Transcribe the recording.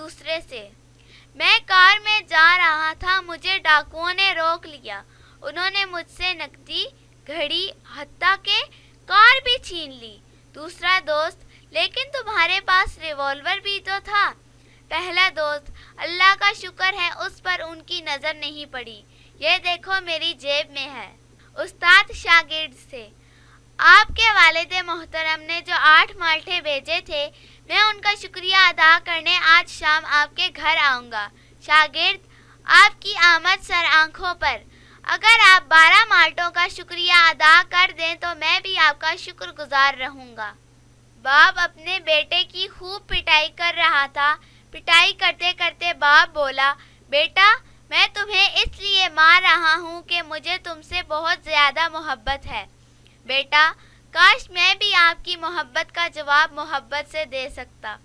दूसरे से। मैं कार में जा रहा था, मुझे डाकुओं ने रोक लिया। उन्होंने मुझसे नकदी, घड़ी, हत्ता के कार भी छीन ली। दूसरा दोस्त, लेकिन तुम्हारे पास रिवॉल्वर भी तो था। पहला दोस्त, अल्लाह का शुक्र है उस पर उनकी नजर नहीं पड़ी। ये देखो मेरी जेब में है। उस्ताद शागिर्द से, आपके वालिद मोहतरम ने जो 8 माल्टे भेजे थे, मैं उनका शुक्रिया अदा करने आज शाम आपके घर आऊँगा। शागिर्द, आपकी आमद सर आँखों पर। अगर आप 12 माल्टों का शुक्रिया अदा कर दें तो मैं भी आपका शुक्रगुजार रहूँगा। बाप अपने बेटे की खूब पिटाई कर रहा था। पिटाई करते करते बाप बोला, बेटा, मैं तुम्हें इसलिए मार रहा हूँ कि मुझे तुमसे बहुत ज़्यादा मोहब्बत है। बेटा, काश मैं भी आपकी मोहब्बत का जवाब मोहब्बत से दे सकता।